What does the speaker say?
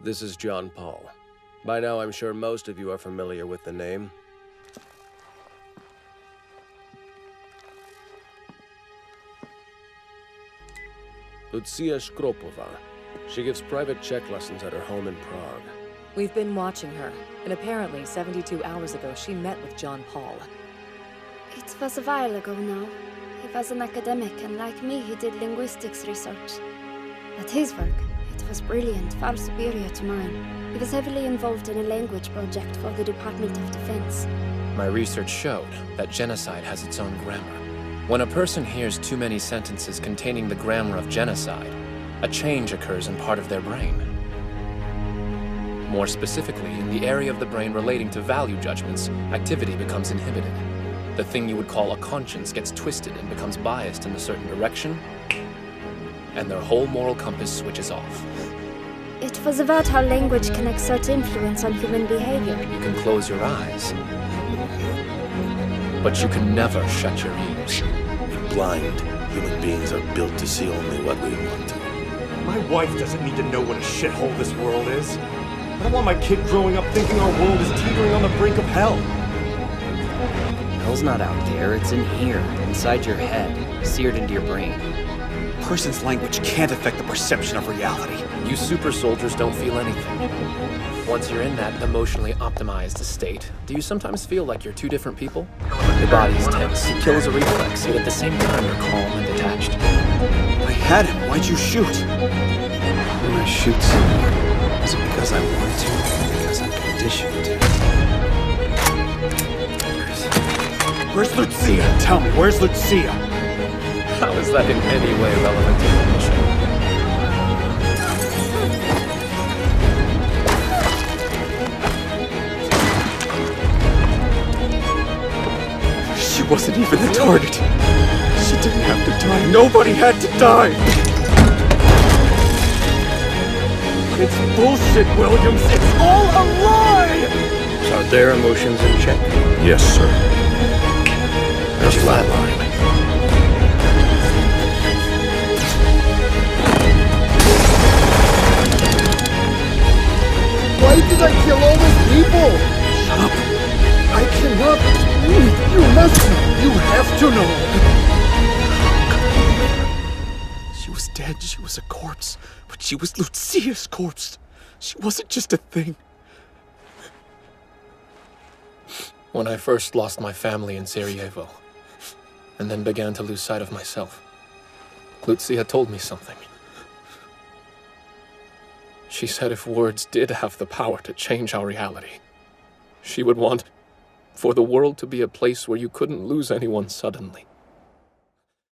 This is John Paul. By now, I'm sure most of you are familiar with the name. Lucia Skropova. She gives private Czech lessons at her home in Prague. We've been watching her, and apparently 72 hours ago she met with John Paul. It was a while ago now. He was an academic, and like me, he did linguistics research. But his work, it was brilliant, far superior to mine. He was heavily involved in a language project for the Department of Defense. My research showed that genocide has its own grammar. When a person hears too many sentences containing the grammar of genocide, a change occurs in part of their brain. More specifically, in the area of the brain relating to value judgments, activity becomes inhibited. The thing you would call a conscience gets twisted and becomes biased in a certain direction, and their whole moral compass switches off. It was about how language can exert influence on human behavior. You can close your eyes, but you can never shut your ears. We're blind. Human beings are built to see only what we want to. My wife doesn't need to know what a shithole this world is. I don't want my kid growing up thinking our world is teetering on the brink of hell. Hell's not out there, it's in here, inside your head, seared into your brain. A person's language can't affect the perception of reality. You super soldiers don't feel anything. Once you're in that emotionally optimized state, do you sometimes feel like you're two different people? Your body's tense, kill is a reflex, yet at the same time you're calm and detached. I had him, why'd you shoot? When I shoot someone, is it because I want to or because I'm conditioned to? Where's Lucia? Tell me, where's Lucia? How is that in any way relevant to the mission? She wasn't even the target. She didn't have to die. Nobody had to die. It's bullshit, Williams. It's all a lie! Are their emotions in check? Yes, sir. There's flatline. Why did I kill all these people? Shut up. I cannot. You must know. You have to know. She was dead. She was a corpse. But she was Lucia's corpse. She wasn't just a thing. When I first lost my family in Sarajevo, and then began to lose sight of myself, Lucia told me something. She said if words did have the power to change our reality, she would want for the world to be a place where you couldn't lose anyone suddenly.